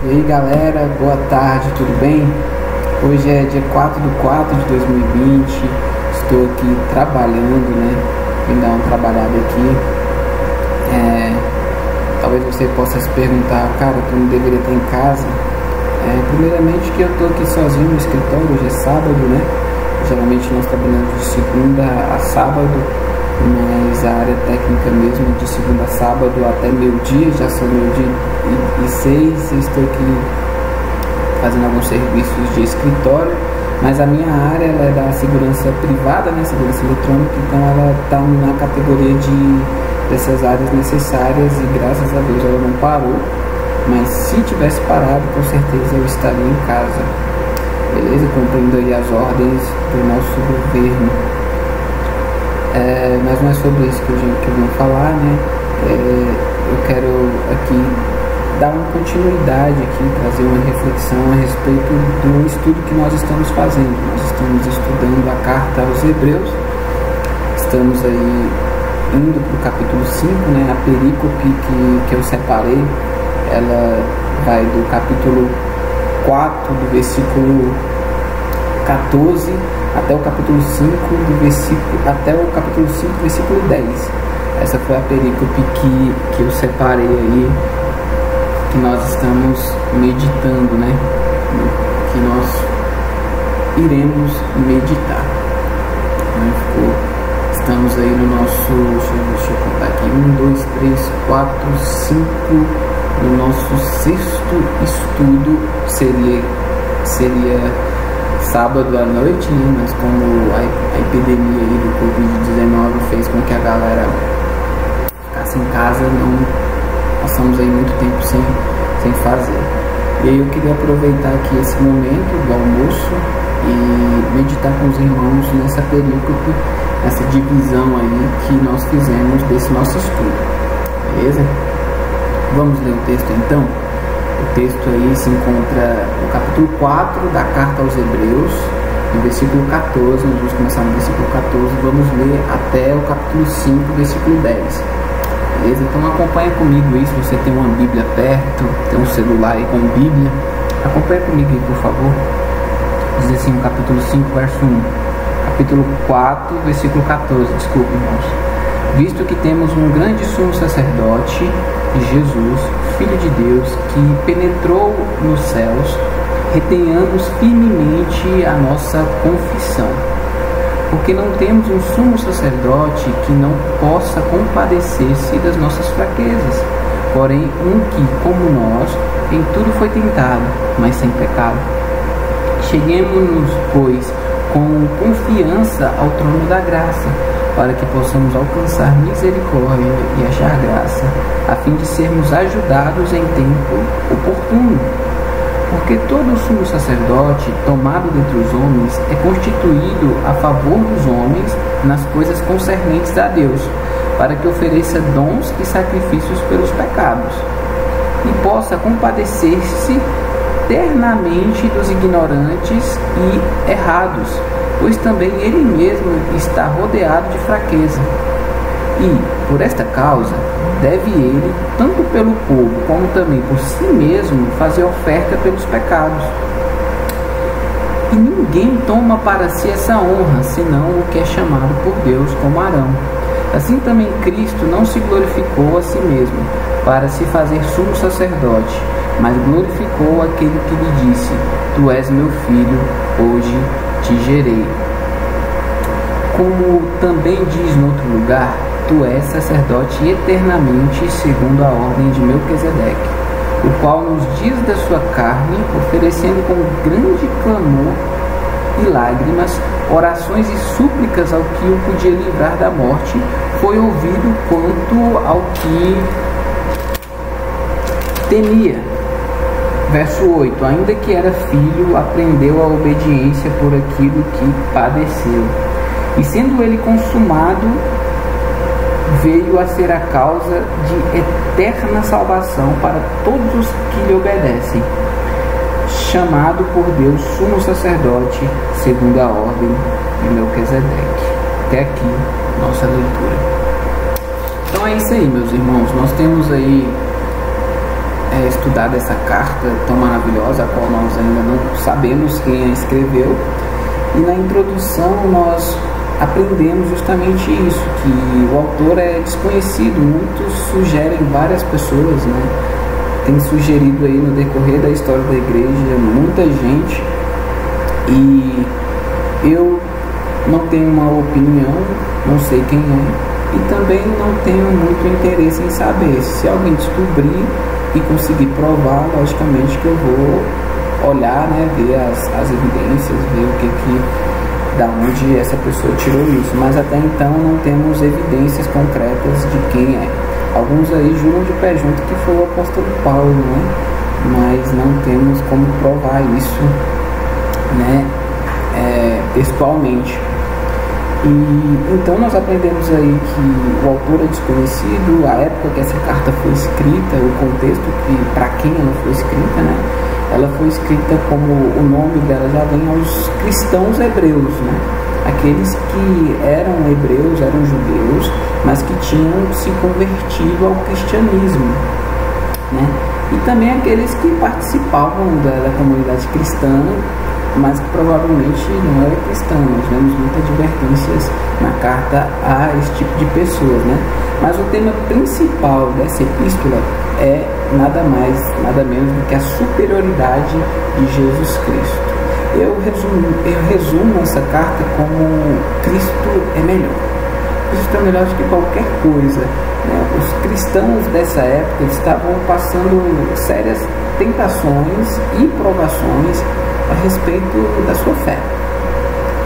E aí galera, boa tarde, tudo bem? Hoje é dia 4/4/2020, estou aqui trabalhando, né? Vim dar uma trabalhada aqui. Talvez você possa se perguntar, cara, tu não deveria estar em casa? Primeiramente que eu estou aqui sozinho no escritório, hoje é sábado, né? Geralmente nós trabalhamos de segunda a sábado, mas a área técnica mesmo de segunda a sábado até meio-dia, já são 12h06, eu estou aqui fazendo alguns serviços de escritório, mas a minha área ela é da segurança privada, né, segurança eletrônica, então ela está na categoria dessas áreas necessárias e graças a Deus ela não parou, mas se tivesse parado, com certeza eu estaria em casa, beleza? Cumprindo aí as ordens do nosso governo. Mas não é sobre isso que eu vim falar, né? Eu quero aqui dar uma continuidade aqui, trazer uma reflexão a respeito do estudo que nós estamos fazendo. Nós estamos estudando a carta aos Hebreus, estamos aí indo para o capítulo 5, né? A perícope que eu separei, ela vai do capítulo 4, do versículo 14 até o capítulo 5, até o capítulo 5, versículo 10. Essa foi a perícope que eu separei aí, que nós estamos meditando, né? Que nós iremos meditar. Estamos aí no nosso, deixa eu contar aqui, 1, 2, 3, 4, 5, no nosso sexto estudo, seria sábado à noite, né? Mas como a epidemia aí do Covid-19 fez com que a galera ficasse em casa, não passamos aí muito tempo sem fazer. E aí eu queria aproveitar aqui esse momento do almoço e meditar com os irmãos nessa perícope, essa divisão aí que nós fizemos desse nosso estudo, beleza? Vamos ler o texto então? O texto aí se encontra no capítulo 4 da carta aos Hebreus, no versículo 14, nós vamos começar no versículo 14, vamos ler até o capítulo 5, versículo 10. Beleza? Então acompanha comigo isso, se você tem uma Bíblia perto, tem um celular aí com Bíblia, acompanha comigo aí, por favor. Diz assim no capítulo 5, verso 1. Capítulo 4, versículo 14, desculpe, irmãos. Visto que temos um grande sumo sacerdote, Jesus, Filho de Deus, que penetrou nos céus, retenhamos firmemente a nossa confissão. Porque não temos um sumo sacerdote que não possa compadecer-se das nossas fraquezas, porém um que, como nós, em tudo foi tentado, mas sem pecado. Cheguemos-nos, pois, com confiança ao trono da graça, para que possamos alcançar misericórdia e achar graça, a fim de sermos ajudados em tempo oportuno. Porque todo sumo sacerdote tomado dentre os homens é constituído a favor dos homens nas coisas concernentes a Deus, para que ofereça dons e sacrifícios pelos pecados, e possa compadecer-se ternamente dos ignorantes e errados, pois também ele mesmo está rodeado de fraqueza. E, por esta causa, deve ele, tanto pelo povo como também por si mesmo, fazer oferta pelos pecados. E ninguém toma para si essa honra, senão o que é chamado por Deus, como Arão. Assim também Cristo não se glorificou a si mesmo, para se fazer sumo sacerdote, mas glorificou aquele que lhe disse: Tu és meu filho, hoje te gerei. Como também diz no outro lugar: Tu és sacerdote eternamente, segundo a ordem de Melquisedeque, o qual nos dias da sua carne, oferecendo com grande clamor e lágrimas, orações e súplicas ao que o podia livrar da morte, foi ouvido quanto ao que temia. Verso 8. Ainda que era filho, aprendeu a obediência por aquilo que padeceu. E sendo ele consumado, veio a ser a causa de eterna salvação para todos os que lhe obedecem, chamado por Deus sumo sacerdote, segundo a ordem de Melquisedeque. Até aqui, nossa leitura. Então é isso aí, meus irmãos. Nós temos aí estudado essa carta tão maravilhosa, a qual nós ainda não sabemos quem a escreveu, e na introdução nós aprendemos justamente isso, que o autor é desconhecido. Muitos sugerem, várias pessoas, né, tem sugerido aí no decorrer da história da igreja, muita gente, e eu não tenho uma opinião, não sei quem é, e também não tenho muito interesse em saber. Se alguém descobrir e conseguir provar, logicamente que eu vou olhar, né, ver as evidências, ver o que da onde essa pessoa tirou isso, mas até então não temos evidências concretas de quem é. Alguns aí juram de pé junto que foi o apóstolo Paulo, né? Mas não temos como provar isso, né, textualmente. E então nós aprendemos aí que o autor é desconhecido, a época que essa carta foi escrita, o contexto para quem ela foi escrita, né? Ela foi escrita como o nome dela já vem aos cristãos hebreus, né? Aqueles que eram hebreus, eram judeus, mas que tinham se convertido ao cristianismo, né? E também aqueles que participavam da comunidade cristã, mas que provavelmente não era cristã. Nós vemos muitas advertências na carta a esse tipo de pessoas, né? Mas o tema principal dessa epístola é nada mais, nada menos do que a superioridade de Jesus Cristo. Eu resumo essa carta como Cristo é melhor. Cristo é melhor do que qualquer coisa, né? Os cristãos dessa época estavam passando sérias tentações e provações a respeito da sua fé,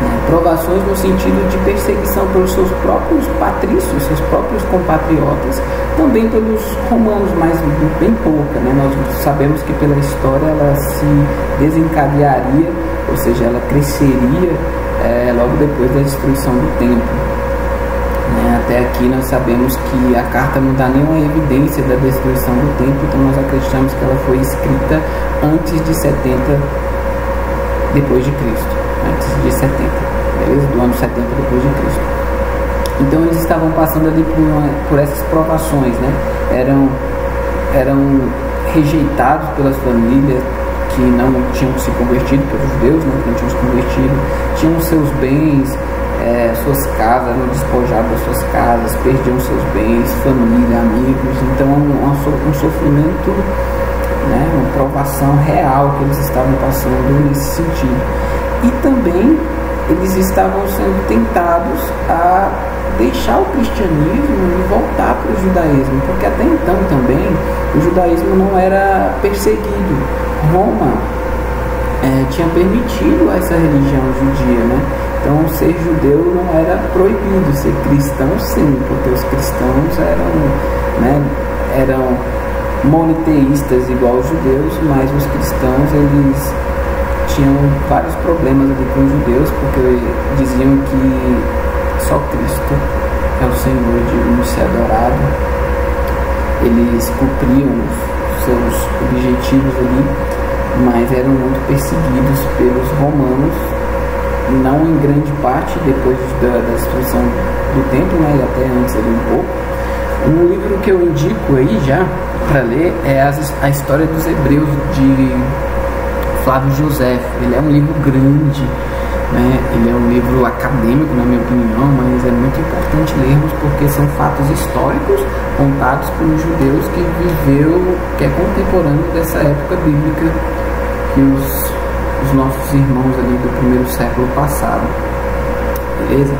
né? Provações no sentido de perseguição pelos seus próprios patrícios, seus próprios compatriotas, também pelos romanos, mas bem pouca, né? Nós sabemos que pela história ela se desencadearia, ou seja, ela cresceria logo depois da destruição do templo, né? Até aqui nós sabemos que a carta não dá nenhuma evidência da destruição do templo, então nós acreditamos que ela foi escrita antes de 70 depois de Cristo, antes de 70, beleza? Do ano 70 depois de Cristo. Então eles estavam passando ali por essas provações, né? Eram rejeitados pelas famílias que não tinham se convertido, pelos judeus, né, que não tinham se convertido, tinham seus bens, suas casas, eram despojados das suas casas, perdiam seus bens, família, amigos. Então um sofrimento, né, uma provação real que eles estavam passando nesse sentido. E também eles estavam sendo tentados a deixar o cristianismo e voltar para o judaísmo, porque até então também o judaísmo não era perseguido. Roma tinha permitido essa religião judia, né? Então ser judeu não era proibido, ser cristão sim, porque os cristãos eram moniteístas igual os judeus, mas os cristãos eles tinham vários problemas ali com os judeus, porque diziam que só Cristo é o Senhor de ser adorado. Eles cumpriam os seus objetivos ali, mas eram muito perseguidos pelos romanos, não em grande parte depois da destruição do templo, né, e até antes ali um pouco. Um livro que eu indico aí já para ler é a História dos Hebreus, de Flávio José. Ele é um livro grande, né? Ele é um livro acadêmico, na minha opinião, mas é muito importante lermos porque são fatos históricos contados pelos judeus que é contemporâneo dessa época bíblica que os nossos irmãos ali do primeiro século passado, beleza?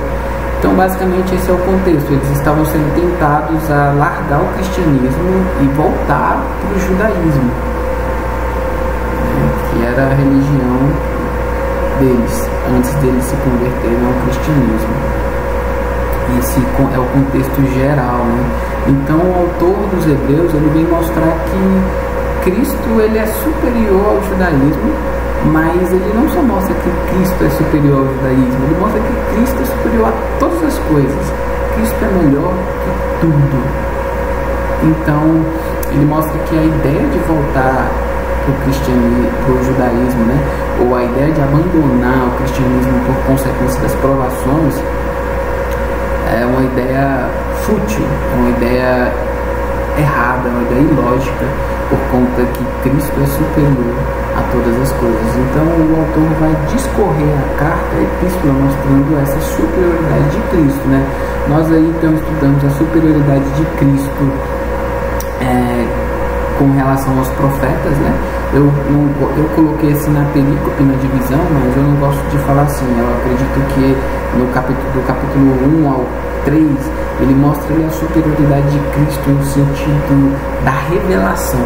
Então basicamente esse é o contexto. Eles estavam sendo tentados a largar o cristianismo e voltar para o judaísmo, né, que era a religião deles, antes deles se converterem ao cristianismo. Esse é o contexto geral, né? Então o autor dos Hebreus ele vem mostrar que Cristo ele é superior ao judaísmo, mas ele não só mostra que Cristo é superior ao judaísmo, ele mostra que Cristo é superior a todas as coisas. Cristo é melhor que tudo. Então ele mostra que a ideia de voltar para o cristianismo, para o judaísmo, né, ou a ideia de abandonar o cristianismo por consequência das provações, é uma ideia fútil, é uma ideia errada, uma ideia ilógica, por conta que Cristo é superior a todas as coisas. Então o autor vai discorrer a carta, a epístola, mostrando essa superioridade de Cristo, né? Nós aí então estudamos a superioridade de Cristo com relação aos profetas, né? Eu coloquei assim na perícope, na divisão, mas eu não gosto de falar assim. Eu acredito que do capítulo 1 ao 3, ele mostra a superioridade de Cristo no sentido da revelação,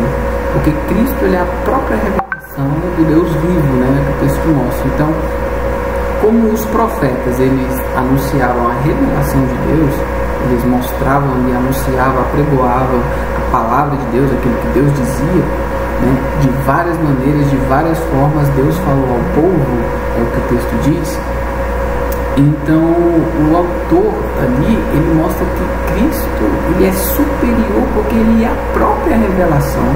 porque Cristo ele é a própria revelação do Deus vivo, né? Que o texto mostra. Então, como os profetas eles anunciavam a revelação de Deus, eles mostravam e anunciavam, apregoavam a palavra de Deus, aquilo que Deus dizia, né? De várias maneiras, de várias formas, Deus falou ao povo, é o que o texto diz. Então, o autor ali, ele mostra que Cristo ele é superior porque ele é a própria revelação,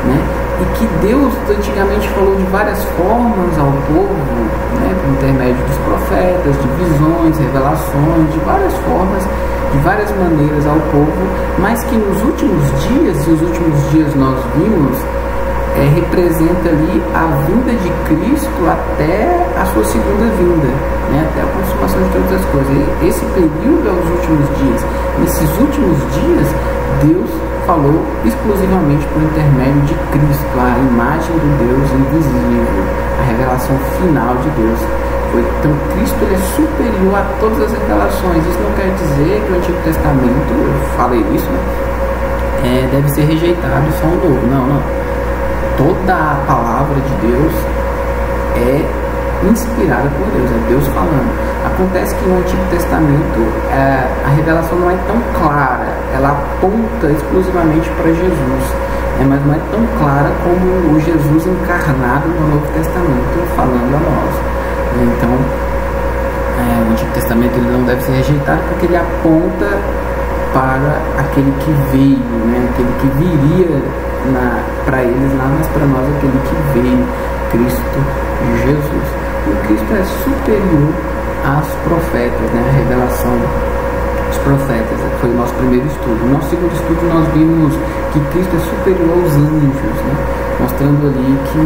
né? E que Deus antigamente falou de várias formas ao povo, né? Por intermédio dos profetas, de visões, revelações, de várias formas, de várias maneiras ao povo, mas que nos últimos dias, e os últimos dias nós vimos, representa ali a vinda de Cristo até a sua segunda vinda, né? Até a consumação de todas as coisas. E esse período é os últimos dias. Nesses últimos dias, Deus falou exclusivamente por intermédio de Cristo, a imagem do Deus invisível, a revelação final de Deus. Então Cristo ele é superior a todas as revelações. Isso não quer dizer que o Antigo Testamento, eu falei isso, né? Deve ser rejeitado e só o Novo. Não. Toda a palavra de Deus é inspirada por Deus, é Deus falando. Acontece que no Antigo Testamento a revelação não é tão clara, ela aponta exclusivamente para Jesus, mas não é tão clara como o Jesus encarnado no Novo Testamento falando a nós. Então, o Antigo Testamento ele não deve ser rejeitado porque ele aponta para aquele que veio, né? Aquele que viria para eles lá, mas para nós aquele que veio, Cristo Jesus. E Cristo é superior aos profetas, né? A revelação dos profetas foi o nosso primeiro estudo. No nosso segundo estudo nós vimos que Cristo é superior aos anjos, né? Mostrando ali que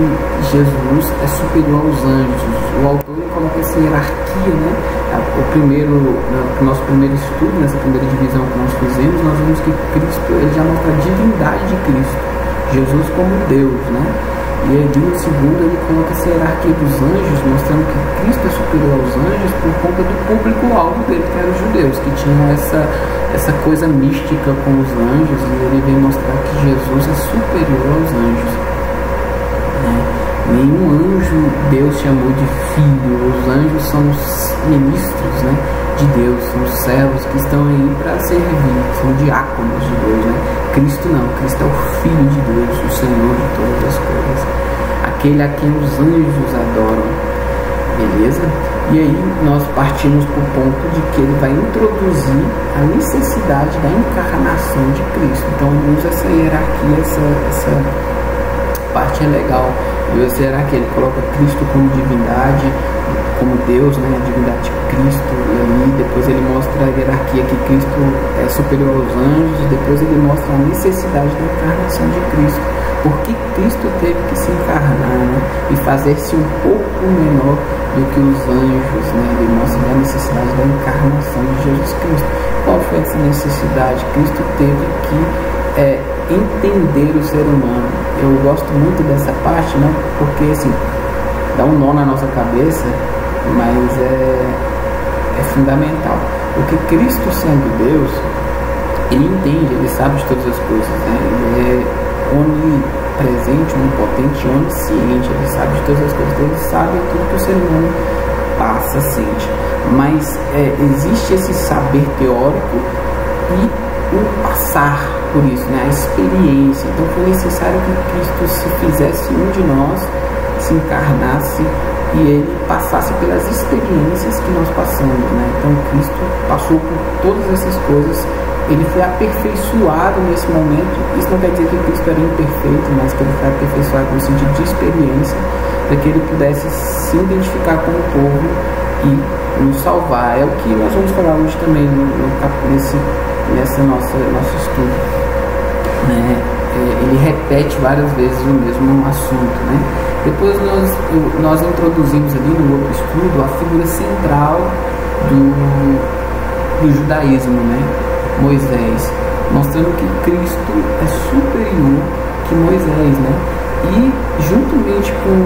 Jesus é superior aos anjos. O autor coloca essa hierarquia, né? No nosso primeiro estudo, nessa primeira divisão que nós fizemos, nós vimos que Cristo ele já mostra a divindade de Cristo, Jesus como Deus, né? E aí no segundo ele coloca essa hierarquia dos anjos, mostrando que Cristo é superior aos anjos por conta do público-alvo dele, que eram os judeus, que tinham essa coisa mística com os anjos, e ele vem mostrar que Jesus é superior aos anjos, né? Nenhum anjo Deus chamou de filho. Os anjos são os ministros, né, de Deus, são os servos que estão aí para servir, são diáconos de Deus, né? Cristo não, Cristo é o Filho de Deus, o Senhor de todas as coisas, aquele a quem os anjos adoram, beleza? E aí nós partimos para o ponto de que ele vai introduzir a necessidade da encarnação de Cristo. Então ele usa essa hierarquia, essa parte é legal. Será que ele coloca Cristo como divindade, como Deus, né? A divindade de Cristo, e aí depois ele mostra a hierarquia que Cristo é superior aos anjos, e depois ele mostra a necessidade da encarnação de Cristo. Por que Cristo teve que se encarnar, né? E fazer-se um pouco menor do que os anjos, né? Ele mostra a necessidade da encarnação de Jesus Cristo. Qual foi essa necessidade? Cristo teve que entender o ser humano. Eu gosto muito dessa parte, né? Porque assim, dá um nó na nossa cabeça, mas é fundamental. Porque Cristo sendo Deus, ele entende, ele sabe de todas as coisas, né? Ele é onipresente, onipotente, onisciente, ele sabe de todas as coisas, ele sabe tudo que o ser humano passa, sente. Mas existe esse saber teórico e o passar por isso, né? A experiência. Então foi necessário que Cristo se fizesse um de nós, se encarnasse e ele passasse pelas experiências que nós passamos, né? Então Cristo passou por todas essas coisas, ele foi aperfeiçoado nesse momento. Isso não quer dizer que Cristo era imperfeito, mas que ele foi aperfeiçoado no sentido de experiência, para que ele pudesse se identificar com o povo e nos salvar. É o que nós vamos falar hoje também nesse nosso estudo, né? ele repete várias vezes o mesmo assunto, né? Depois nós introduzimos ali no outro estudo a figura central do judaísmo, né? Moisés, mostrando que Cristo é superior que Moisés, né? E juntamente com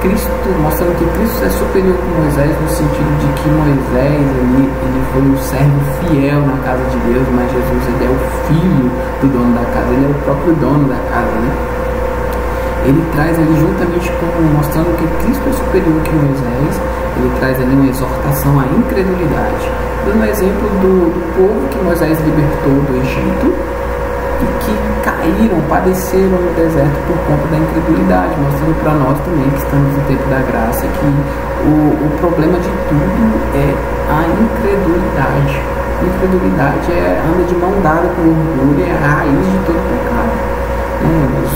Cristo, mostrando que Cristo é superior que Moisés, no sentido de que Moisés ele foi um servo fiel na casa de Deus, mas Jesus ele é o filho do dono da casa, ele é o próprio dono da casa, né? Ele traz ali, juntamente com mostrando que Cristo é superior que Moisés, ele traz ali uma exortação à incredulidade, dando exemplo do povo que Moisés libertou do Egito e que caíram, padeceram no deserto por conta da incredulidade, mostrando para nós também que estamos no tempo da graça que o problema de tudo é a incredulidade. A incredulidade anda de mão dada com o orgulho, é a raiz de todo pecado. Nós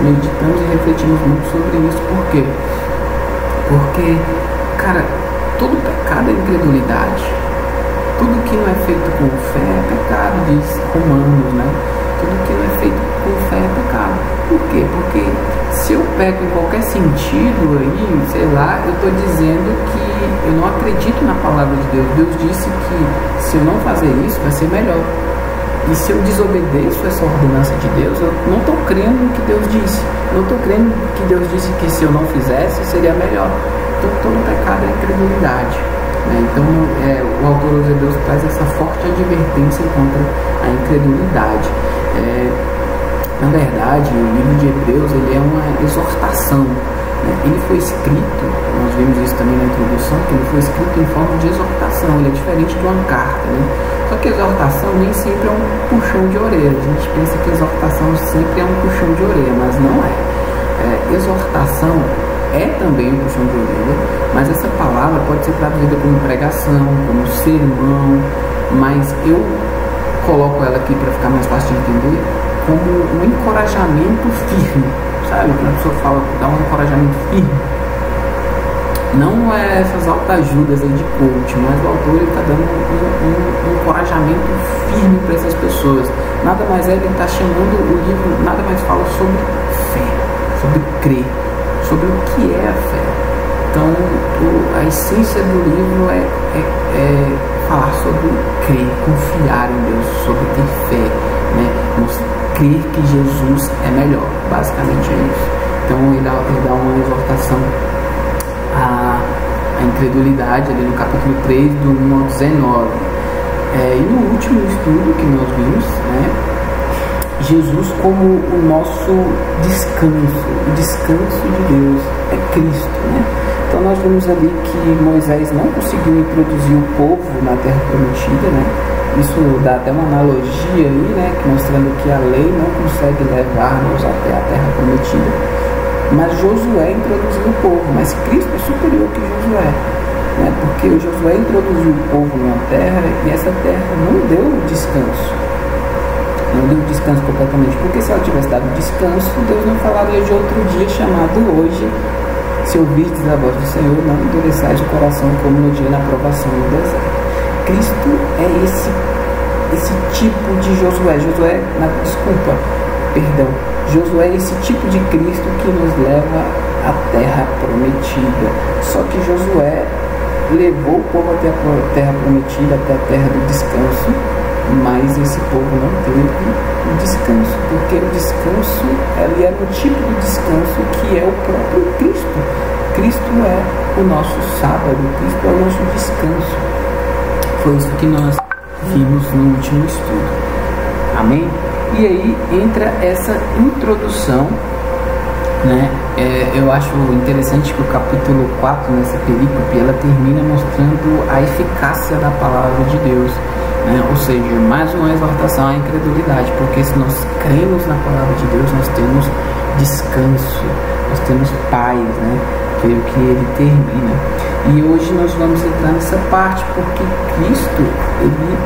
meditamos e refletimos muito sobre isso. Por quê? Porque, cara, todo pecado é incredulidade. Tudo que não é feito com fé é pecado, diz Romanos, né? Tudo que não é feito com fé é pecado. Por quê? Porque se eu peco em qualquer sentido aí, sei lá, eu estou dizendo que eu não acredito na palavra de Deus. Deus disse que se eu não fazer isso, vai ser melhor. E se eu desobedeço essa ordenança de Deus, eu não estou crendo no que Deus disse. Eu não estou crendo que Deus disse que se eu não fizesse, seria melhor. Então todo pecado é incredulidade. Então o autor aos Hebreus traz essa forte advertência contra a incredulidade. Na verdade, o livro de Hebreus ele é uma exortação, né? Ele foi escrito, nós vimos isso também na introdução, que ele foi escrito em forma de exortação. Ele é diferente de uma carta, né? Só que exortação nem sempre é um puxão de orelha. A gente pensa que exortação sempre é um puxão de orelha, mas não é. Exortação é também um puxão de orelha, mas essa palavra pode ser traduzida como pregação, como sermão, mas eu coloco ela aqui para ficar mais fácil de entender como um encorajamento firme, sabe? Quando a pessoa fala que dá um encorajamento firme, não é essas autoajudas aí de coach, mas o autor está dando um encorajamento firme para essas pessoas. Nada mais ele está chamando o livro, nada mais fala sobre fé, sobre crer, sobre o que é a fé. Então, a essência do livro é falar sobre crer, confiar em Deus, sobre ter fé, né? Crer que Jesus é melhor, basicamente é isso. Então, ele dá uma exortação à incredulidade ali no capítulo 3, do 1 ao 19. E no último estudo que nós vimos, né, Jesus como o nosso descanso, o descanso de Deus é Cristo, né? Então nós vimos ali que Moisés não conseguiu introduzir o povo na terra prometida, né? Isso dá até uma analogia aí, né? Mostrando que a lei não consegue levar-nos até a terra prometida, mas Josué introduziu o povo, mas Cristo é superior que Josué, né? Porque Josué introduziu o povo numa terra e essa terra não deu descanso. Não deu descanso completamente, porque se ela tivesse dado descanso, Deus não falaria de outro dia chamado hoje. Se ouvirdes a voz do Senhor, não endureçais o coração como no dia da provação no deserto. Cristo é esse tipo de Josué. Josué é esse tipo de Cristo que nos leva à terra prometida. Só que Josué levou o povo até a terra prometida, até a terra do descanso, mas esse povo não teve o descanso, porque o descanso ali era o tipo de descanso que é o próprio Cristo. Cristo é o nosso sábado, Cristo é o nosso descanso. Foi isso que nós vimos no último estudo. Amém? E aí entra essa introdução, né? Eu acho interessante que o capítulo 4, nessa perícope, ela termina mostrando a eficácia da palavra de Deus. Ou seja, mais uma exortação à incredulidade, porque se nós cremos na palavra de Deus, nós temos descanso, nós temos paz, né? Foi o que ele termina. E hoje nós vamos entrar nessa parte, porque Cristo, ele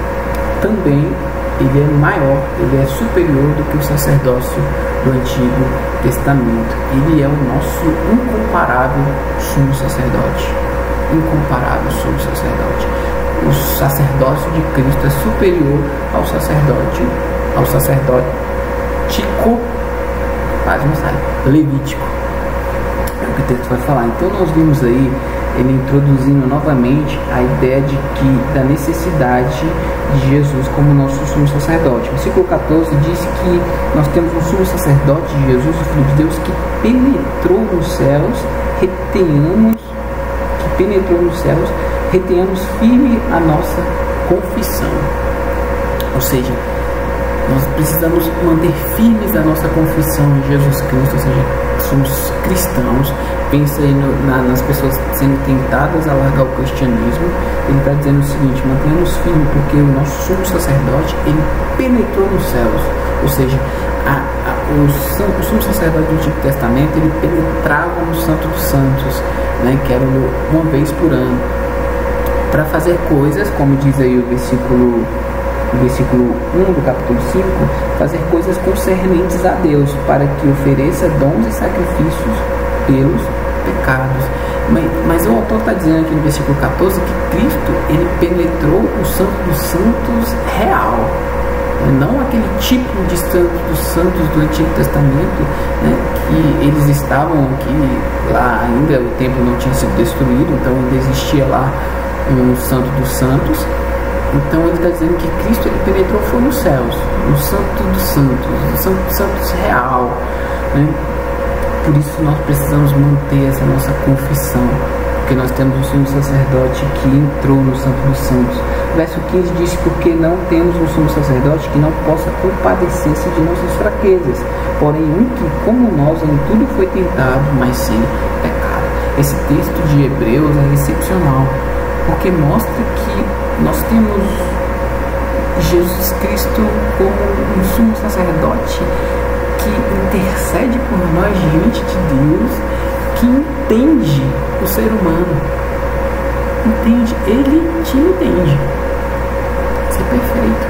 também, ele é maior, ele é superior do que o sacerdócio do Antigo Testamento. Ele é o nosso incomparável sumo sacerdote. Incomparável sumo sacerdote. O sacerdócio de Cristo é superior ao sacerdote Levítico, quase não sai, Levítico, é o que o texto vai falar. Então nós vimos aí ele introduzindo novamente a ideia da necessidade de Jesus como nosso sumo sacerdote. O versículo 14 diz que nós temos um sumo sacerdote de Jesus, o Filho de Deus, que penetrou nos céus, retenhamos firme a nossa confissão. Ou seja, nós precisamos manter firmes a nossa confissão em Jesus Cristo, ou seja, somos cristãos. Pensa aí nas pessoas sendo tentadas a largar o cristianismo. Ele está dizendo o seguinte: mantenhamos firme, porque o nosso sumo sacerdote, ele penetrou nos céus. Ou seja, o sumo sacerdote do Antigo Testamento, ele penetrava no Santo dos Santos, né, que era uma vez por ano, para fazer coisas, como diz aí o versículo 1 do capítulo 5, fazer coisas concernentes a Deus, para que ofereça dons e sacrifícios pelos pecados. Mas o autor está dizendo aqui no versículo 14 que Cristo, ele penetrou o Santo dos Santos real, não aquele tipo de Santo dos Santos do Antigo Testamento, né, que eles estavam aqui, lá ainda o templo não tinha sido destruído, então ainda existia lá um Santo dos Santos. Então ele está dizendo que Cristo, ele penetrou foi nos céus, no Santo dos Santos, no Santo dos Santos real, né? Por isso nós precisamos manter essa nossa confissão, porque nós temos um sumo sacerdote que entrou no Santo dos Santos. Verso 15 diz: porque não temos um sumo sacerdote que não possa compadecer-se de nossas fraquezas, porém um que, como nós, em tudo foi tentado, mas sem pecado. Esse texto de Hebreus é excepcional, porque mostra que nós temos Jesus Cristo como um sumo sacerdote que intercede por nós diante de Deus, que entende o ser humano. Entende, ele te entende. Isso é perfeito.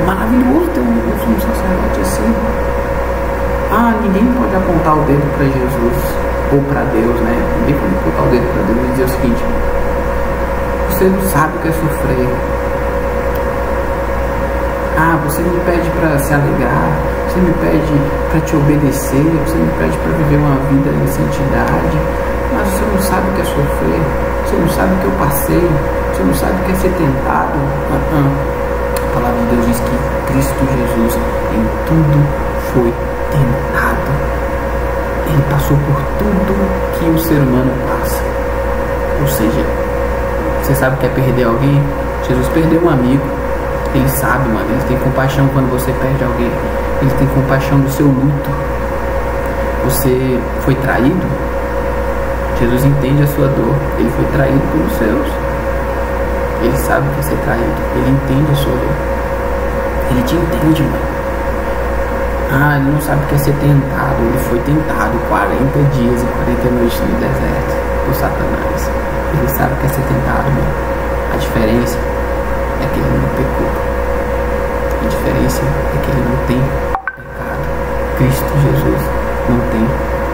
Maravilhoso ter um sumo sacerdote assim. Ninguém pode apontar o dedo para Jesus ou para Deus, né? Ninguém pode apontar o dedo para Deus e dizer o seguinte: você não sabe o que é sofrer. Você me pede para se alegrar, você me pede para te obedecer, você me pede para viver uma vida em santidade, mas você não sabe o que é sofrer, você não sabe o que eu passei, você não sabe o que é ser tentado. A palavra de Deus diz que Cristo Jesus em tudo foi tentado. Ele passou por tudo que o ser humano passa. Ou seja, você sabe o que é perder alguém? Jesus perdeu um amigo. Ele sabe, mano. Ele tem compaixão quando você perde alguém. Ele tem compaixão do seu luto. Você foi traído? Jesus entende a sua dor. Ele foi traído pelos seus. Ele sabe o que é ser traído. Ele entende a sua dor. Ele te entende, mano. Ele não sabe o que é ser tentado. Ele foi tentado 40 dias e 40 noites no deserto por Satanás. Ele sabe o que é ser tentado, mano. A diferença é que ele não pecou. A diferença é que ele não tem pecado. Cristo Jesus não tem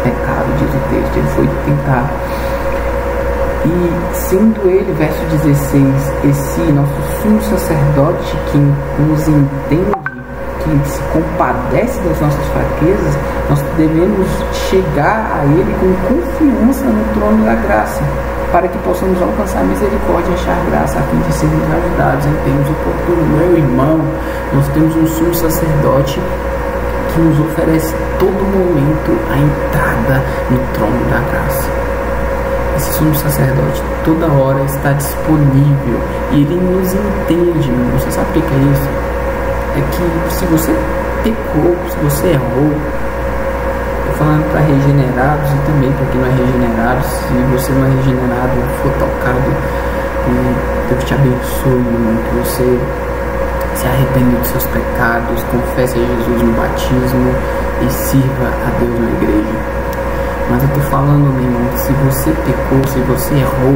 pecado, diz o texto. Ele foi tentado. E sendo ele, verso 16, esse nosso sumo sacerdote que nos entende, que se compadece das nossas fraquezas, nós devemos chegar a ele com confiança no trono da graça, para que possamos alcançar misericórdia e achar graça, a fim de sermos ajudados em tempos oportunos. Meu irmão, nós temos um sumo sacerdote que nos oferece todo momento a entrada no trono da graça. Esse sumo sacerdote toda hora está disponível e ele nos entende, meu irmão. Você sabe o que é isso? É que se você pecou, se você errou, falando para regenerados e também para quem não é regenerado, se você não é regenerado, for tocado, Deus te abençoe, irmão, que você se arrependa dos seus pecados, confesse a Jesus no batismo e sirva a Deus na igreja. Mas eu tô falando, meu irmão, que se você pecou, se você errou,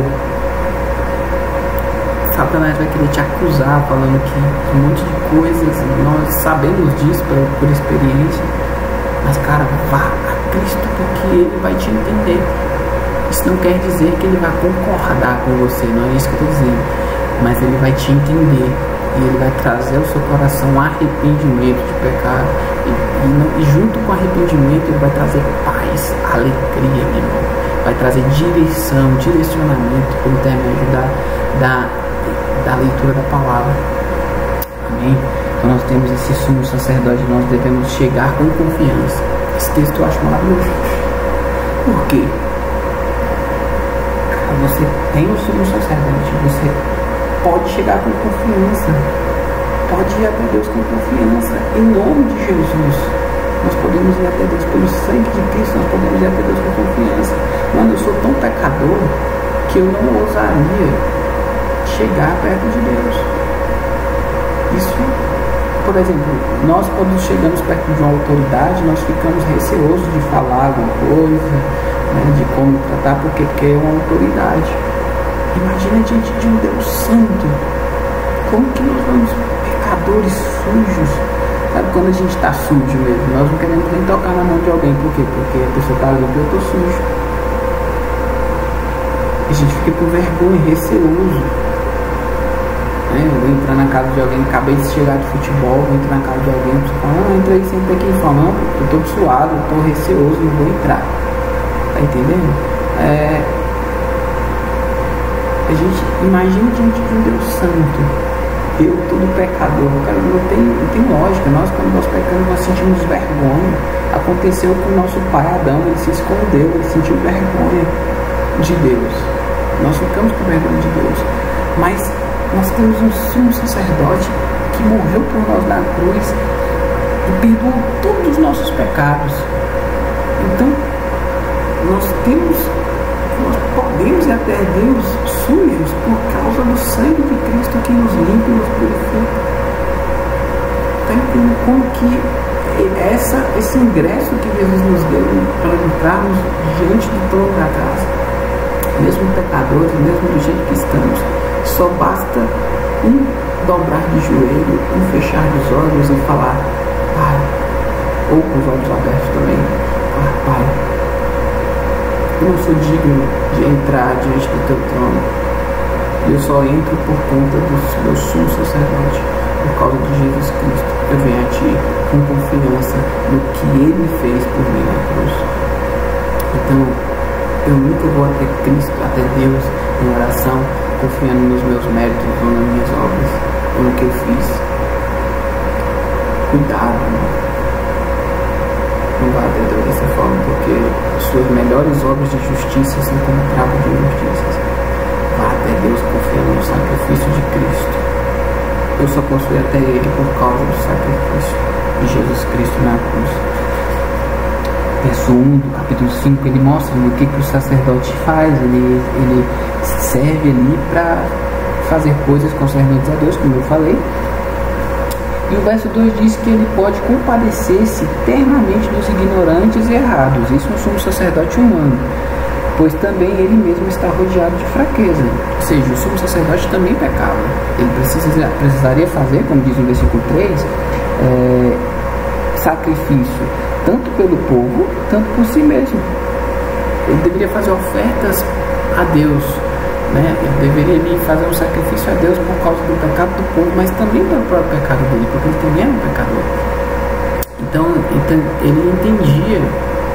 Satanás vai querer te acusar, falando que um monte de coisas, nós sabemos disso por experiência, mas cara, vá a Cristo, porque ele vai te entender. Isso não quer dizer que ele vai concordar com você, não é isso que eu estou dizendo, mas ele vai te entender, e Ele vai trazer ao seu coração arrependimento de pecado, e junto com o arrependimento Ele vai trazer paz, alegria, meu irmão. Vai trazer direção, direcionamento pelo intermédio da leitura da palavra. Amém? Então nós temos esse sumo sacerdote, nós devemos chegar com confiança. Esse texto eu acho maravilhoso. Por quê? Você tem o sumo sacerdote, você pode chegar com confiança, pode ir até Deus com confiança, em nome de Jesus. Nós podemos ir até Deus pelo sangue de Cristo, nós podemos ir até Deus com confiança. Mano, eu sou tão pecador que eu não ousaria chegar perto de Deus. Isso, por exemplo, nós quando chegamos perto de uma autoridade, nós ficamos receosos de falar alguma coisa, de como tratar, porque é uma autoridade. Imagina diante de um Deus santo, como que nós vamos, pecadores sujos, sabe, quando a gente está sujo mesmo, nós não queremos nem tocar na mão de alguém. Por quê? Porque a pessoa está limpa e eu estou sujo. A gente fica com vergonha, receoso. Eu vou entrar na casa de alguém, acabei de chegar de futebol, vou entrar na casa de alguém, você fala, entra aí, senta aqui, fala, não, eu estou suado, eu estou receoso, não vou entrar. Tá entendendo? A gente imagina diante de um Deus santo, eu todo pecador, cara, não tem lógica. Nós, quando nós pecamos, nós sentimos vergonha. Aconteceu com o nosso pai Adão, ele se escondeu, ele sentiu vergonha de Deus. Nós ficamos com vergonha de Deus, mas nós temos um sumo sacerdote que morreu por nós na cruz e perdoou todos os nossos pecados. Então nós podemos ir até Deus sujos por causa do sangue de Cristo que nos limpa e nos purifica. Está entendendo como que esse ingresso que Jesus nos deu para entrarmos diante do trono da graça, mesmo pecadores, mesmo do jeito que estamos, só basta um dobrar de joelho, um fechar dos olhos e falar, Pai, ou com os olhos abertos também, falar, Pai, eu não sou digno de entrar diante do teu trono. Eu só entro por conta do meu sumo sacerdote, por causa de Jesus Cristo. Eu venho a ti com confiança no que Ele fez por mim na cruz. Então, eu nunca vou até Cristo, até Deus, em oração, confiando nos meus méritos ou nas minhas obras, ou no que eu fiz. Cuidado, não vá até Deus dessa forma, porque suas melhores obras de justiça são como trapo de injustiças. Vá até Deus confiando no sacrifício de Cristo. Eu só posso ir até Ele por causa do sacrifício de Jesus Cristo na cruz. Verso 1 do capítulo 5, ele mostra o que o sacerdote faz. Ele serve ali para fazer coisas concernentes a Deus, como eu falei. E o verso 2 diz que ele pode compadecer-se eternamente dos ignorantes e errados. Isso é um sumo sacerdote humano, pois também ele mesmo está rodeado de fraqueza. Ou seja, o sumo sacerdote também pecava. Ele precisaria fazer, como diz no versículo 3, sacrifício, tanto pelo povo, tanto por si mesmo. Ele deveria fazer ofertas a Deus, ele deveria fazer um sacrifício a Deus por causa do pecado do povo, mas também pelo próprio pecado dele, porque ele também era um pecador. Então ele entendia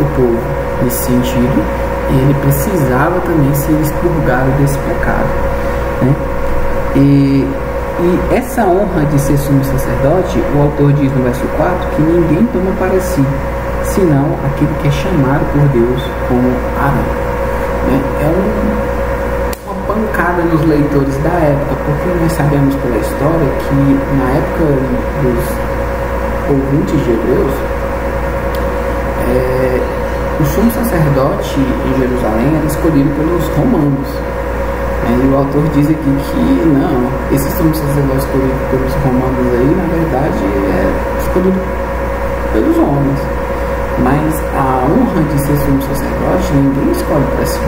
o povo nesse sentido, e ele precisava também ser expurgado desse pecado, E essa honra de ser sumo sacerdote, o autor diz no verso 4 que ninguém toma para si, senão aquele que é chamado por Deus como Arão. Uma pancada nos leitores da época, porque nós sabemos pela história que na época dos ouvintes de Hebreus, o sumo sacerdote em Jerusalém era escolhido pelos romanos. E o autor diz aqui que não, esse sumo sacerdote escolhido pelos romanos aí, na verdade, é escolhido pelos homens. Mas a honra de ser sumo sacerdote, ninguém escolhe para si.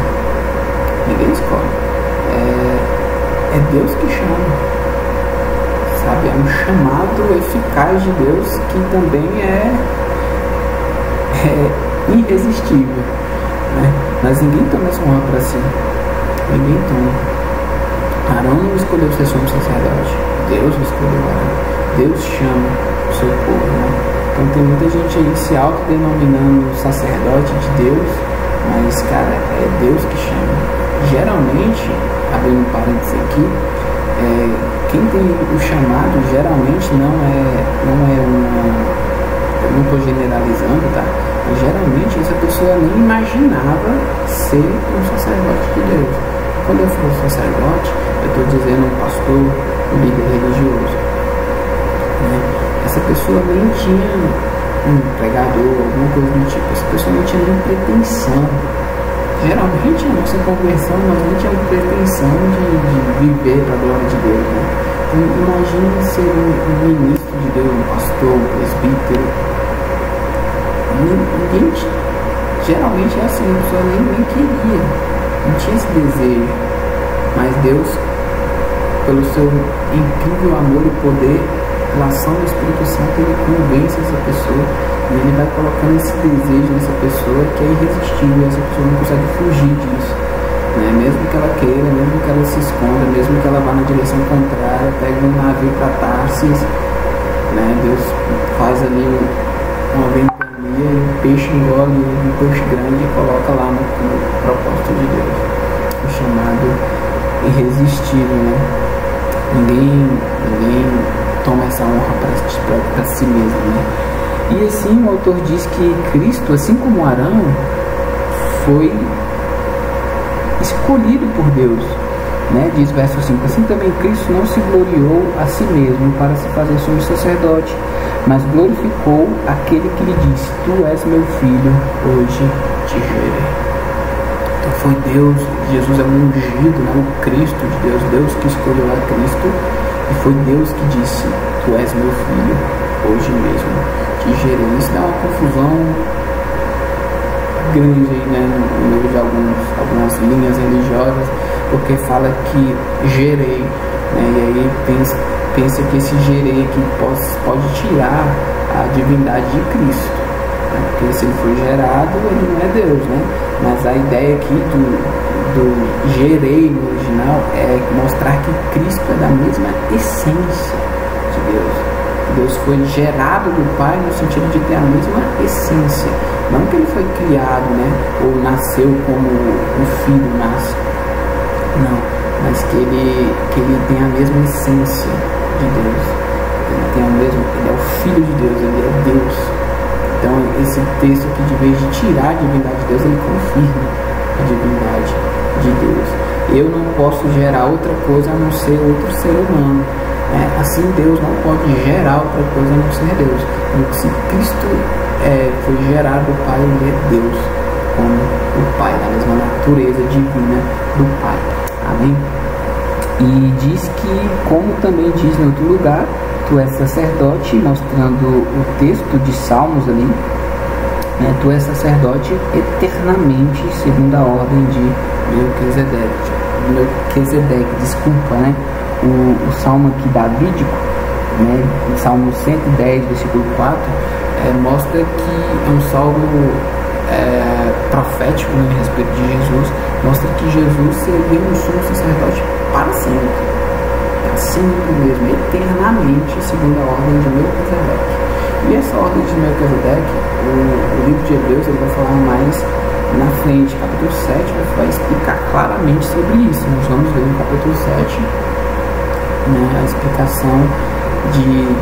Ninguém escolhe. É Deus que chama. Sabe? É um chamado eficaz de Deus que também é irresistível. Mas ninguém toma essa honra para si. Ninguém toma. Arão não escolheu ser sumo sacerdote, Deus escolheu Arão. Deus chama o seu povo, né? Então tem muita gente aí se autodenominando sacerdote de Deus, mas, cara, é Deus que chama. Geralmente, abrindo um parênteses aqui, quem tem o chamado geralmente não é uma... Eu não estou generalizando, tá? Mas geralmente essa pessoa nem imaginava ser um sacerdote de Deus. Quando eu falo sacerdote, eu estou dizendo um pastor, um líder religioso, né? Essa pessoa nem tinha um pregador, alguma coisa do tipo. Essa pessoa não tinha nem pretensão. Geralmente a nossa conversão, nós não tínhamos pretensão de viver para a glória de Deus, né? Então, imagine ser um ministro de Deus, um pastor, um presbítero. Ninguém, geralmente é assim, a pessoa nem queria, não tinha esse desejo, mas Deus, pelo seu incrível amor e poder, pela ação do Espírito Santo, ele convence essa pessoa e ele vai colocando esse desejo nessa pessoa que é irresistível, e essa pessoa não consegue fugir disso, né? Mesmo que ela queira, mesmo que ela se esconda, mesmo que ela vá na direção contrária, pega um navio para Tarsis, né? Deus faz ali uma ventania e um peixe engole um peixe grande e coloca lá no propósito de Deus, o chamado irresistível, né? Ninguém toma essa honra para si mesmo, né? E assim o autor diz que Cristo, assim como Arão, foi escolhido por Deus, né? Diz verso 5: assim também Cristo não se gloriou a si mesmo para se fazer sumo sacerdote, mas glorificou aquele que lhe disse: tu és meu filho, hoje te gerei. Então foi Deus, Jesus é o ungido, né? O Cristo de Deus, Deus que escolheu a Cristo, e foi Deus que disse: tu és meu filho, hoje mesmo te gerei. Isso dá uma confusão grande aí, né, no meio de algumas linhas religiosas, porque fala que gerei, né, e aí pensa que esse gerei aqui pode tirar a divindade de Cristo, né, porque se ele foi gerado, ele não é Deus, né? Mas a ideia aqui do gerei no original é mostrar que Cristo é da mesma essência de Deus. Deus foi gerado do Pai no sentido de ter a mesma essência. Não que ele foi criado, né? Ou nasceu como um filho nasce. Não. Mas que ele tem a mesma essência de Deus. Ele é o Filho de Deus, ele é Deus. Então esse texto aqui, de vez de tirar a divindade de Deus, ele confirma a divindade de Deus. Eu não posso gerar outra coisa a não ser outro ser humano. Assim Deus não pode gerar outra coisa a não ser Deus. Então, se Cristo foi gerado do Pai, ele é Deus, como o Pai, da mesma natureza divina do Pai. Amém? E diz que, como também diz em outro lugar, tu és sacerdote, mostrando o texto de Salmos ali, né? Tu és sacerdote eternamente, segundo a ordem de Melquisedeque, desculpa, né? O salmo aqui davídico, né, o Salmo 110, versículo 4, mostra que é um salmo profético, né, a respeito de Jesus. Mostra que Jesus seria um sumo sacerdote para sempre mesmo, eternamente, segundo a ordem de Melquisedeque. E essa ordem de Melquisedeque, o livro de Hebreus, ele vai falar mais na frente. Capítulo 7 vai explicar claramente sobre isso. Nós vamos ver no capítulo 7, né, a explicação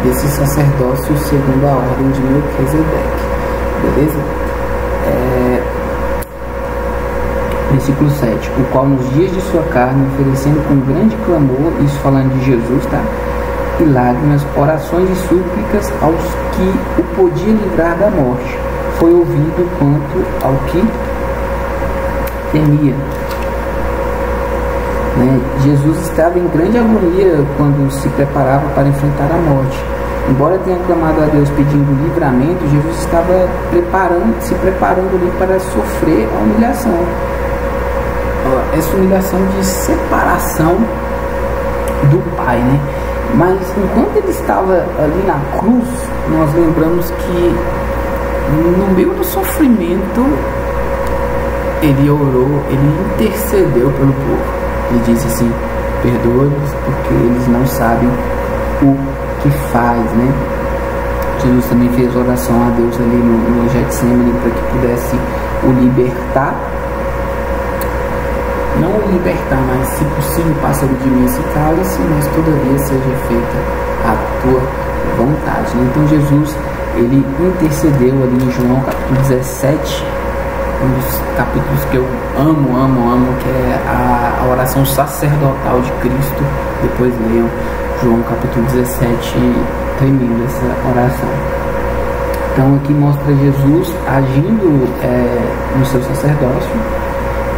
desse sacerdócio segundo a ordem de Melquisedeque. Beleza? Versículo 7: o qual nos dias de sua carne, oferecendo com grande clamor, isso falando de Jesus, tá? E lágrimas, orações e súplicas aos que o podia livrar da morte, foi ouvido quanto ao que temia. Né? Jesus estava em grande agonia quando se preparava para enfrentar a morte. Embora tenha clamado a Deus pedindo livramento, Jesus estava se preparando ali para sofrer a humilhação. Essa humilhação de separação do Pai, né? Mas enquanto ele estava ali na cruz, nós lembramos que no meio do sofrimento ele orou, ele intercedeu pelo povo. Ele disse assim: perdoa-lhes, porque eles não sabem o que faz, né? Jesus também fez oração a Deus ali no Getsemane para que pudesse o libertar. Não o libertar, mas se possível passa de mim esse cálice, mas todavia seja feita a tua vontade, né? Então Jesus, ele intercedeu ali em João capítulo 17, um dos capítulos que eu amo, que é a oração sacerdotal de Cristo. Depois leiam João capítulo 17, tremenda essa oração. Então aqui mostra Jesus agindo no seu sacerdócio,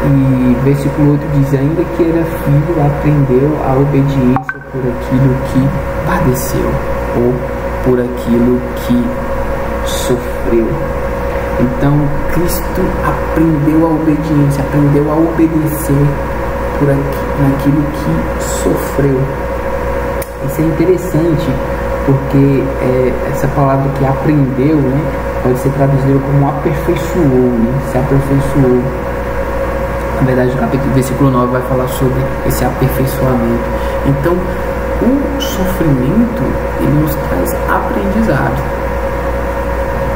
e versículo 8 diz: ainda que era filho, aprendeu a obediência por aquilo que padeceu, ou por aquilo que sofreu. Então Cristo aprendeu a obediência, aprendeu a obedecer naquilo que sofreu. Isso é interessante, porque essa palavra que aprendeu, né, pode ser traduzida como aperfeiçoou, né, se aperfeiçoou. Na verdade, o versículo 9 vai falar sobre esse aperfeiçoamento. Então, o sofrimento, ele nos traz aprendizado.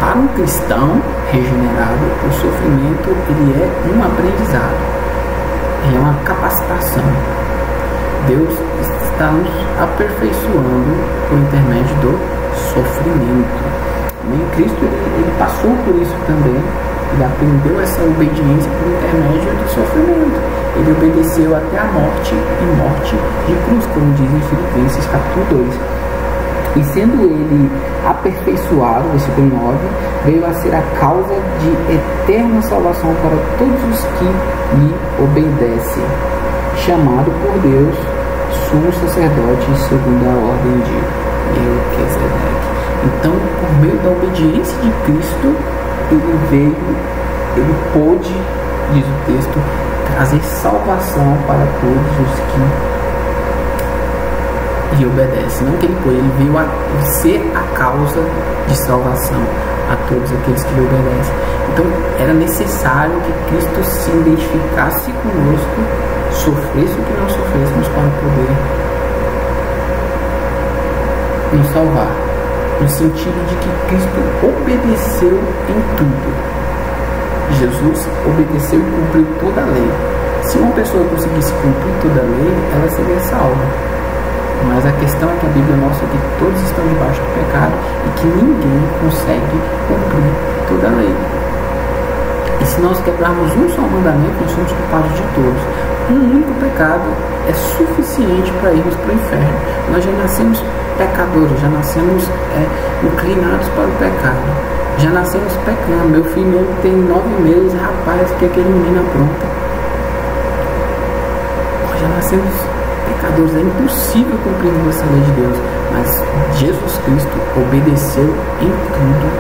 Para um cristão regenerado, o sofrimento, ele é um aprendizado, ele é uma capacitação. Deus está nos aperfeiçoando por intermédio do sofrimento. E Cristo, ele passou por isso também. Ele aprendeu essa obediência por intermédio do sofrimento. Ele obedeceu até a morte, e morte de cruz, como diz em Filipenses capítulo 2. E sendo ele aperfeiçoado, versículo 9, veio a ser a causa de eterna salvação para todos os que lhe obedecem, chamado por Deus sumo sacerdote segundo a ordem de Melquisedeque. Então, por meio da obediência de Cristo, ele pôde, diz o texto, trazer salvação para todos os que lhe obedecem. Não que ele pôde, ele veio a ser a causa de salvação a todos aqueles que lhe obedecem. Então era necessário que Cristo se identificasse conosco, sofresse o que nós sofrêssemos para poder nos salvar. No sentido de que Cristo obedeceu em tudo. Jesus obedeceu e cumpriu toda a lei. Se uma pessoa conseguisse cumprir toda a lei, ela seria salva. Mas a questão é que a Bíblia mostra que todos estão debaixo do pecado e que ninguém consegue cumprir toda a lei. E se nós quebrarmos um só mandamento, nós somos culpados de todos. Um único pecado é suficiente para irmos para o inferno. Nós já nascemos pecadores, já nascemos inclinados para o pecado, já nascemos pecando. Meu filho mesmo tem 9 meses, rapaz, que aquele menino apronta. Nós já nascemos pecadores, é impossível cumprir essa lei de Deus, mas Jesus Cristo obedeceu em tudo,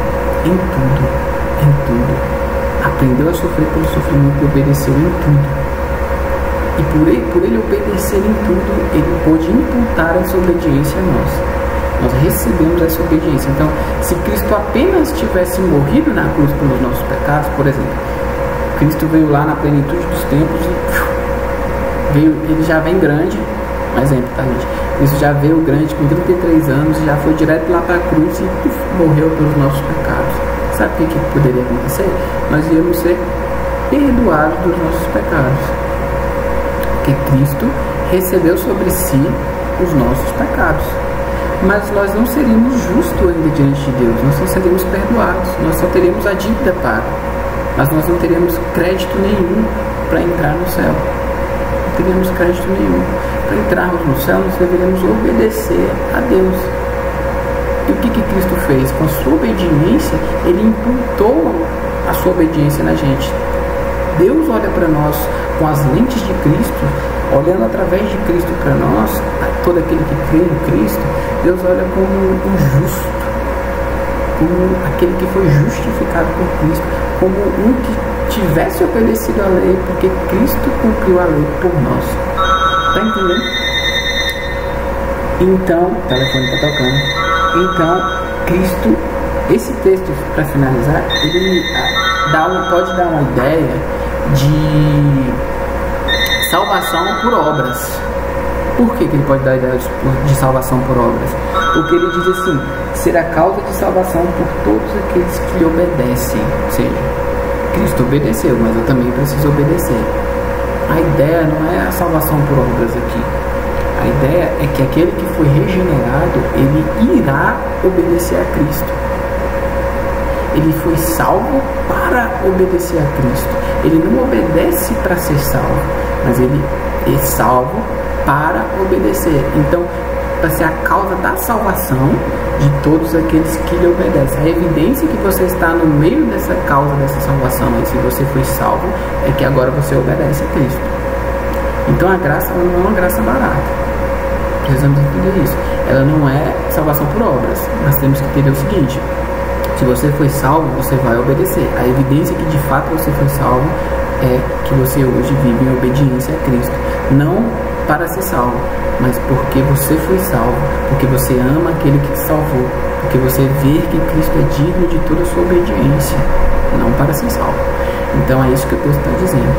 aprendeu a sofrer pelo sofrimento e obedeceu em tudo. E por ele obedecer em tudo, ele pôde imputar essa obediência a nós. Nós recebemos essa obediência. Então, se Cristo apenas tivesse morrido na cruz pelos nossos pecados, por exemplo, Cristo veio lá na plenitude dos tempos e ele já vem grande, um exemplo, tá, gente? Cristo já veio grande com 33 anos, já foi direto lá para a cruz e morreu pelos nossos pecados. Sabe o que poderia acontecer? Nós íamos ser perdoados dos nossos pecados. Porque Cristo recebeu sobre si os nossos pecados. Mas nós não seríamos justos ainda diante de Deus, nós não seríamos perdoados, nós só teríamos a dívida paga, mas nós não teríamos crédito nenhum para entrar no céu. Não teríamos crédito nenhum. Para entrarmos no céu, nós deveríamos obedecer a Deus. E o que Cristo fez? Com a sua obediência, ele imputou a sua obediência na gente. Deus olha para nós com as lentes de Cristo, olhando através de Cristo para nós, todo aquele que crê em Cristo, Deus olha como um justo, como aquele que foi justificado por Cristo, como um que tivesse obedecido a lei, porque Cristo cumpriu a lei por nós. Está entendendo? Então, o telefone está tocando. Então, Cristo, esse texto, para finalizar, ele pode dar uma ideia de salvação por obras. Por que ele pode dar a ideia de salvação por obras? Porque ele diz assim: ser a causa de salvação por todos aqueles que lhe obedecem. Ou seja, Cristo obedeceu, mas eu também preciso obedecer. A ideia não é a salvação por obras aqui. A ideia é que aquele que foi regenerado, ele irá obedecer a Cristo. Ele foi salvo para obedecer a Cristo. Ele não obedece para ser salvo, mas ele é salvo para obedecer. Então, para ser a causa da salvação de todos aqueles que lhe obedecem. A evidência que você está no meio dessa causa, dessa salvação, e se você foi salvo, é que agora você obedece a Cristo. Então a graça não é uma graça barata. Precisamos entender isso. Ela não é salvação por obras. Nós temos que entender o seguinte: se você foi salvo, você vai obedecer. A evidência que de fato você foi salvo é que você hoje vive em obediência a Cristo. Não para ser salvo, mas porque você foi salvo, porque você ama aquele que te salvou, porque você vê que Cristo é digno de toda a sua obediência, não para ser salvo. Então é isso que o texto está dizendo.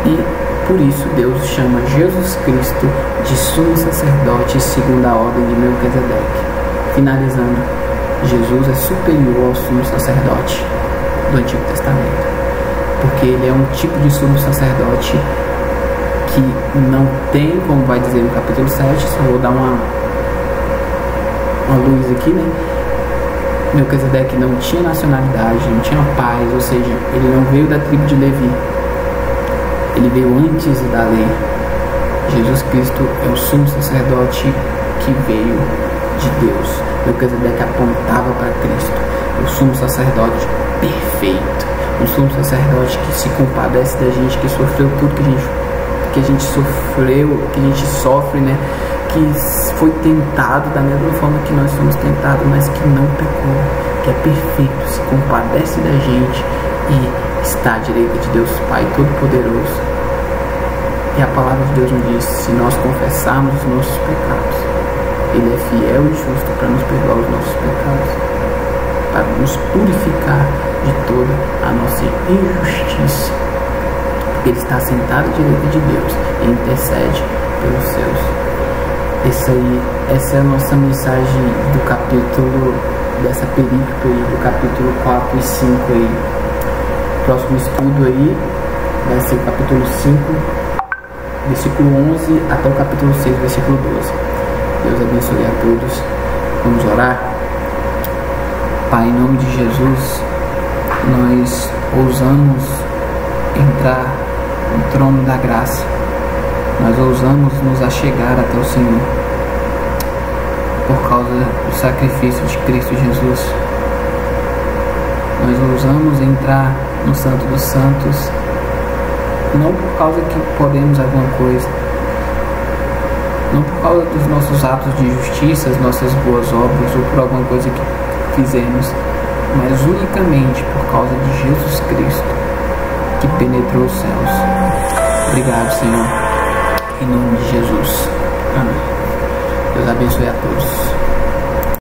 E por isso Deus chama Jesus Cristo de sumo sacerdote segundo a ordem de Melquisedeque. Finalizando, Jesus é superior ao sumo sacerdote do Antigo Testamento, porque ele é um tipo de sumo sacerdote que não tem, como vai dizer no capítulo 7, só vou dar uma luz aqui, né? Melquisedeque não tinha nacionalidade, não tinha pais, ou seja, ele não veio da tribo de Levi, ele veio antes da lei. Jesus Cristo é o sumo sacerdote que veio de Deus. Melquisedeque apontava para Cristo, o sumo sacerdote perfeito, um sumo sacerdote que se compadece da gente, que sofreu tudo que a gente sofreu, que a gente sofre, né? Que foi tentado da mesma forma que nós somos tentados, mas que não pecou, que é perfeito, se compadece da gente e está à direita de Deus Pai Todo-Poderoso. E a palavra de Deus nos diz: se nós confessarmos os nossos pecados, Ele é fiel e justo para nos perdoar os nossos pecados, para nos purificar de toda a nossa injustiça. Porque Ele está sentado à direita de Deus e intercede pelos céus. Essa é a nossa mensagem do capítulo, dessa perícope aí, do capítulo 4 e 5 aí. Próximo estudo aí vai ser o capítulo 5, versículo 11 até o capítulo 6, versículo 12. Deus abençoe a todos. Vamos orar. Pai, em nome de Jesus, nós ousamos entrar no trono da graça. Nós ousamos nos achegar até o Senhor por causa do sacrifício de Cristo Jesus. Nós ousamos entrar no Santo dos Santos, não por causa que podemos alguma coisa, não por causa dos nossos atos de justiça, as nossas boas obras ou por alguma coisa que fizemos, mas unicamente por causa de Jesus Cristo, que penetrou os céus. Obrigado, Senhor, em nome de Jesus. Amém. Deus abençoe a todos.